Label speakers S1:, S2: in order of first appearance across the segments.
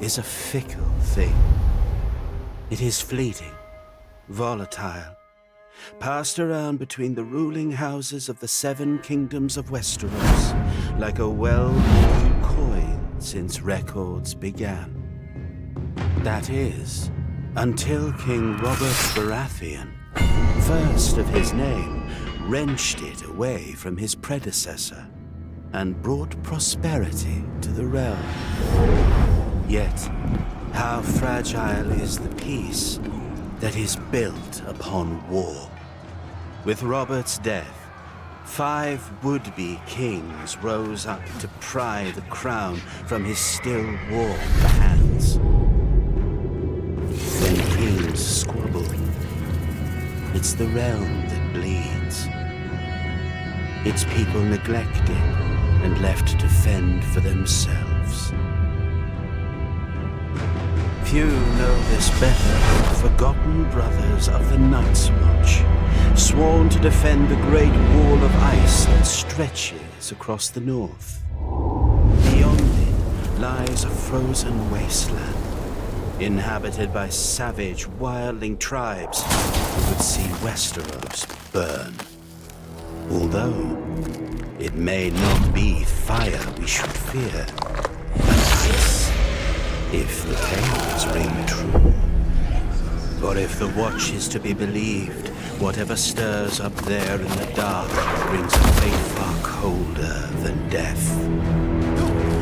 S1: is a fickle thing. It is fleeting, volatile, passed around between the ruling houses of the 7 kingdoms of Westeros like a well-worn coin since records began. That is, until King Robert Baratheon, first of his name, wrenched it away from his predecessor and brought prosperity to the realm. Yet, how fragile is the peace that is built upon war? With Robert's death, 5 would-be kings rose up to pry the crown from his still warm hands. When kings squabble, it's the realm that bleeds. Its people neglected and left to fend for themselves. Few know this better than the forgotten brothers of the Night's Watch, sworn to defend the great wall of ice that stretches across the north. Beyond it lies a frozen wasteland, inhabited by savage, wildling tribes who would see Westeros burn. Although it may not be fire we should fear, but ice, if the tales ring true. For if the Watch is to be believed, whatever stirs up there in the dark brings a fate far colder than death.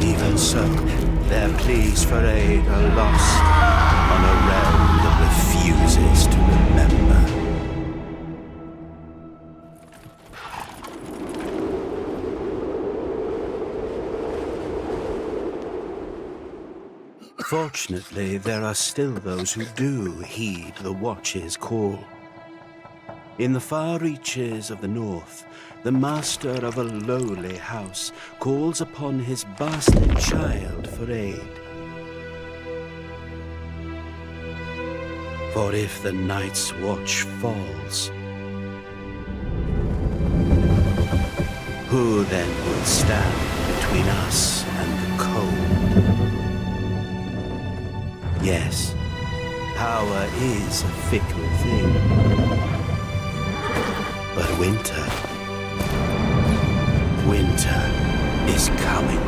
S1: Even so, their pleas for aid are lost on a realm that refuses to remember. Fortunately, there are still those who do heed the Watch's call. In the far reaches of the north, the master of a lowly house calls upon his bastard child for aid. For if the Night's Watch falls, who then would stand between us and the cold? Yes, power is a fickle thing. But winter is coming.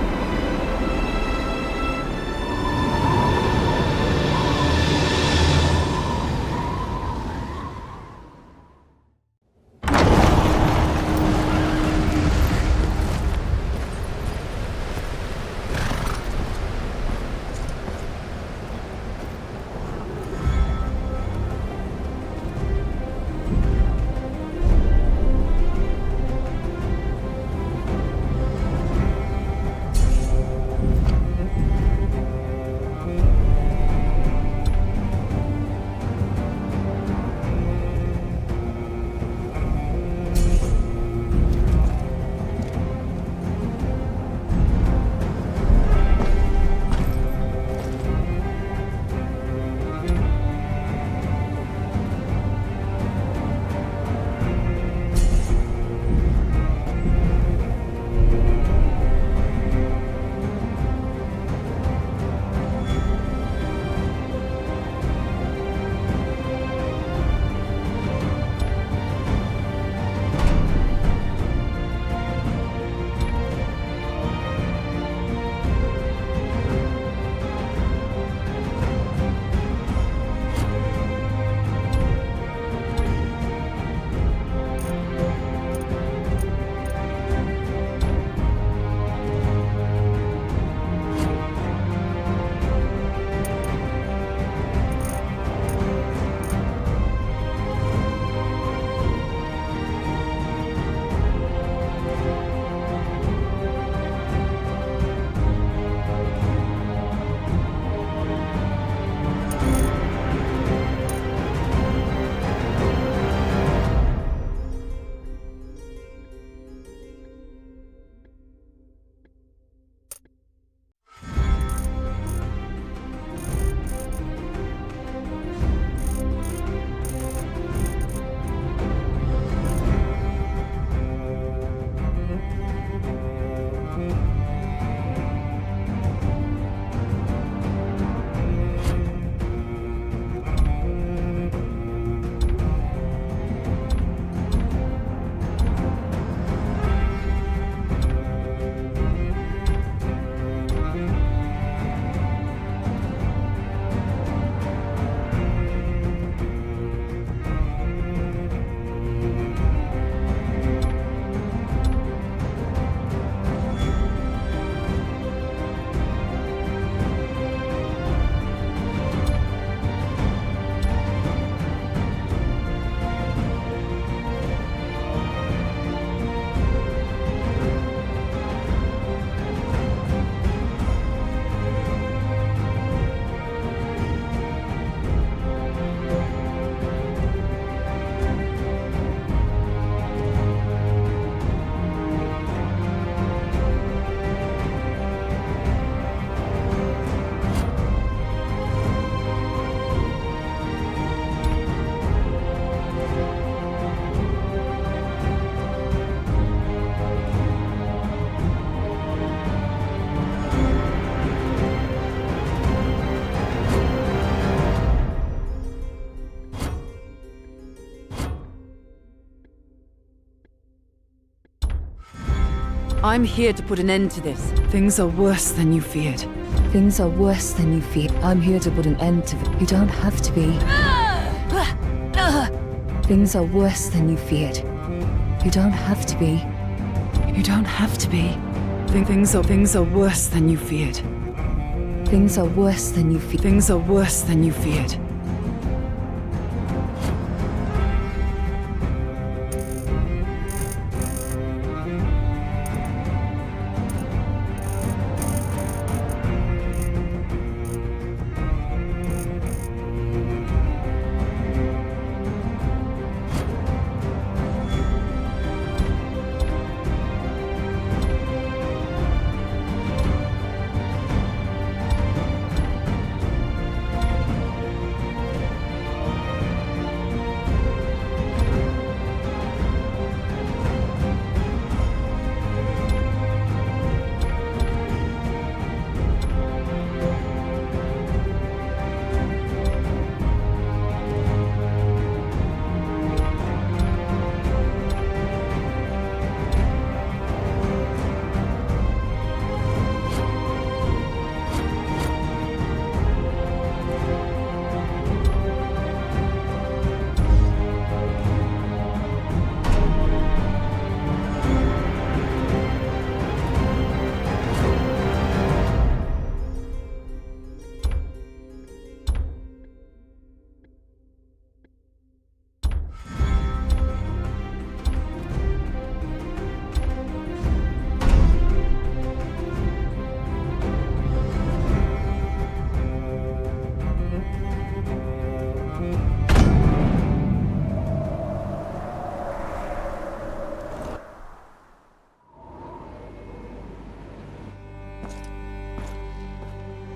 S2: I'm here to put an end to this. Things are worse than you feared.
S3: Things are worse than you fear. I'm here to put an end to it. You don't have to be. Things are worse than you feared. You don't have to be.
S2: You don't have to be. Things are worse than you feared.
S3: Things are worse than you feared.
S2: Things are worse than you feared.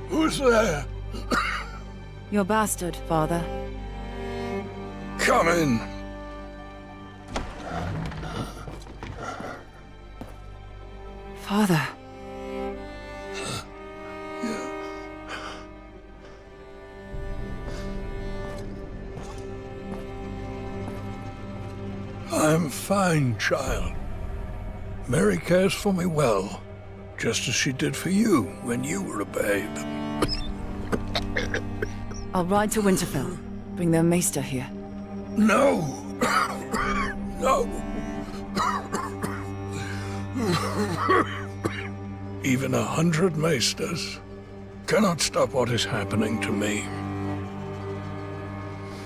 S4: Who's there?
S2: Your bastard, father.
S4: Come in.
S2: Father.
S4: I'm fine, child. Mary cares for me well, just as she did for you when you were a babe.
S2: I'll ride to Winterfell. Bring their maester here.
S4: No! No! Even 100 maesters cannot stop what is happening to me.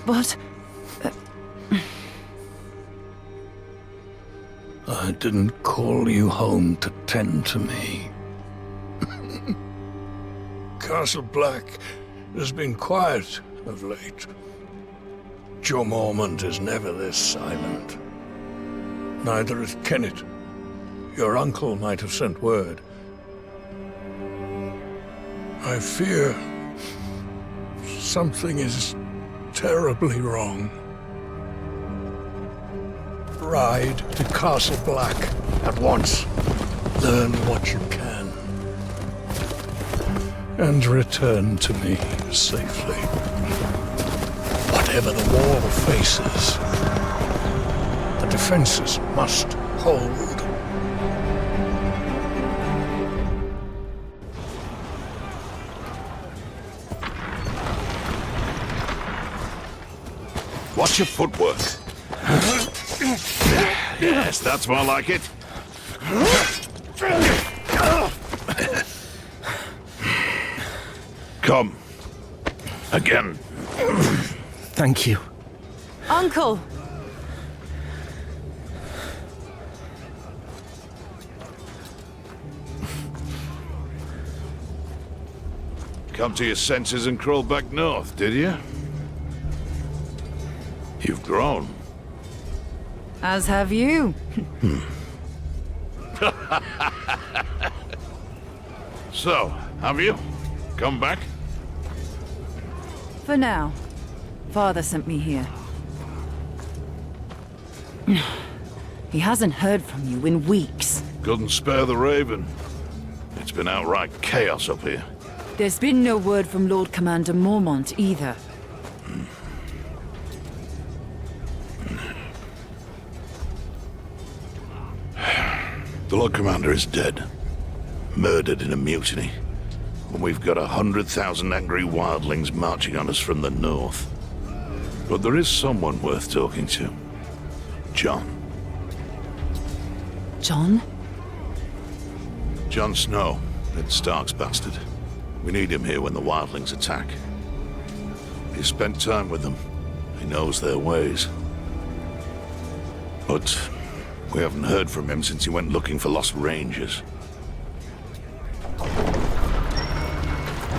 S2: What?
S4: I didn't call you home to tend to me. Castle Black has been quiet of late. Joe Mormont is never this silent. Neither is Kennet. Your uncle might have sent word. I fear something is terribly wrong. Ride to Castle Black at once. Learn what you can. And return to me safely. Whatever the war faces, the defenses must hold.
S5: Watch your footwork. Yes, that's more like it. Come. Again.
S6: Thank you.
S2: Uncle!
S5: Come to your senses and crawl back north, did you? You've grown.
S2: As have you.
S5: So, have you? Come back?
S2: For now. Father sent me here. He hasn't heard from you in weeks.
S5: Couldn't spare the Raven. It's been outright chaos up here.
S2: There's been no word from Lord Commander Mormont either.
S5: The Lord Commander is dead. Murdered in a mutiny. And we've got 100,000 angry wildlings marching on us from the north. But there is someone worth talking to. Jon.
S2: Jon?
S5: Jon Snow, Ned Stark's bastard. We need him here when the wildlings attack. He's spent time with them. He knows their ways. But we haven't heard from him since he went looking for lost rangers.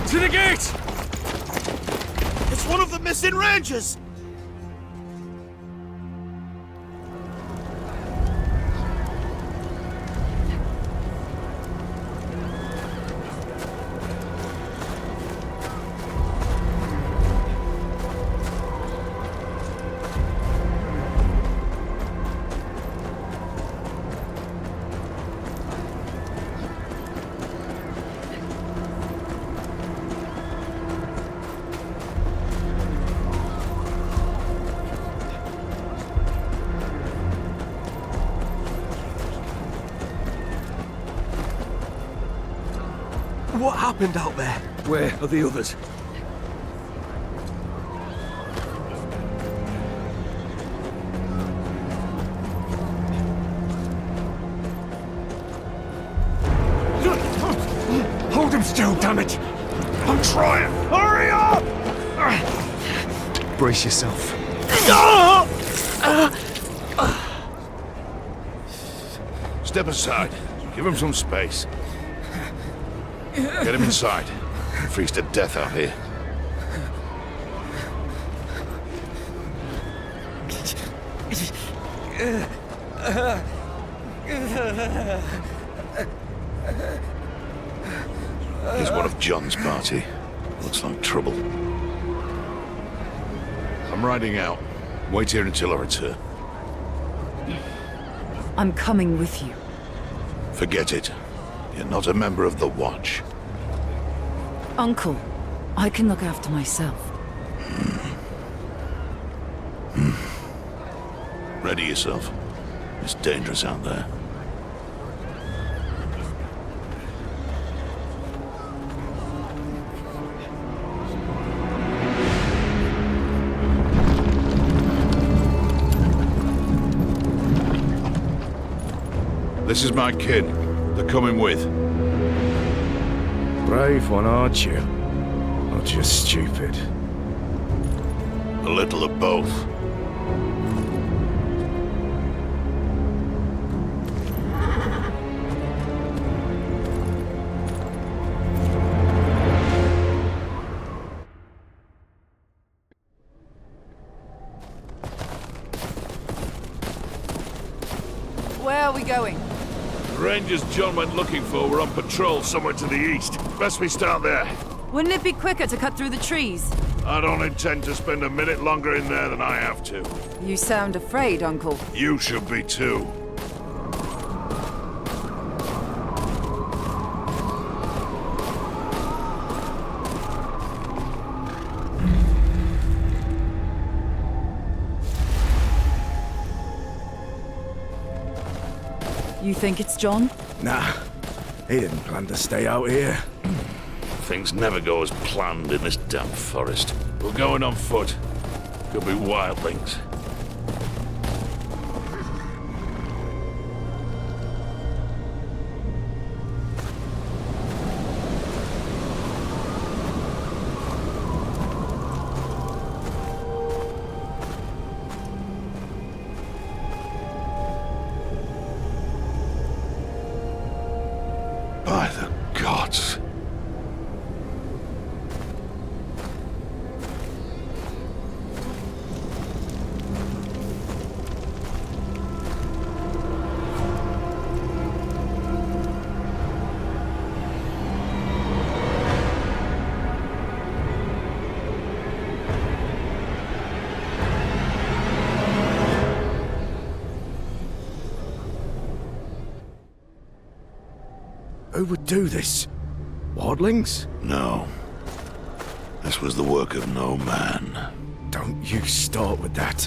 S6: To the gate!
S1: It's one of the missing rangers!
S6: What happened out there? Where are the others? Hold him still, damn it! I'm trying! Hurry up! Brace yourself.
S5: Step aside. Give him some space. Get him inside. Freeze to death out here. He's one of Jon's party. Looks like trouble. I'm riding out. Wait here until I return.
S2: I'm coming with you.
S5: Forget it. You're not a member of the Watch.
S2: Uncle, I can look after myself.
S5: Ready yourself. It's dangerous out there. This is my kid. They're coming with.
S6: Brave one, aren't you? Or just stupid?
S5: A little of both.
S2: Where are we going?
S5: The Rangers Jon went looking for were on patrol somewhere to the east. Best we start there.
S2: Wouldn't it be quicker to cut through the trees?
S5: I don't intend to spend a minute longer in there than I have to.
S2: You sound afraid, Uncle.
S5: You should be too.
S2: You think it's Jon?
S6: Nah, he didn't plan to stay out here.
S5: Things never go as planned in this damn forest. We're going on foot. Could be wildlings. By the gods.
S6: Who would do this? Wildlings?
S5: No. This was the work of no man.
S6: Don't you start with that.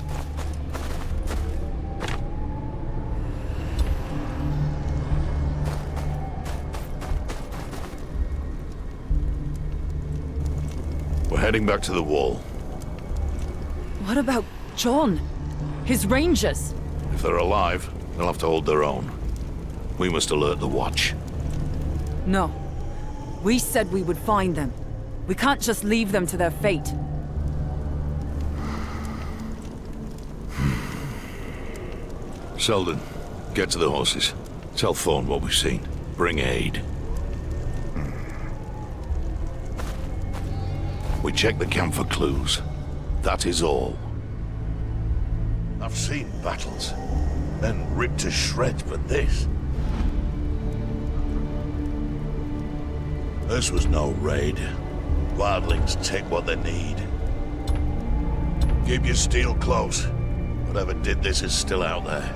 S5: heading back to the wall.
S2: What about John? His rangers?
S5: If they're alive, they'll have to hold their own. We must alert the Watch.
S2: No. We said we would find them. We can't just leave them to their fate.
S5: Selden, get to the horses. Tell Thorne what we've seen. Bring aid. We check the camp for clues. That is all.
S7: I've seen battles, and ripped to shreds, but this... This was no raid. Wildlings take what they need. Keep your steel close. Whatever did this is still out there.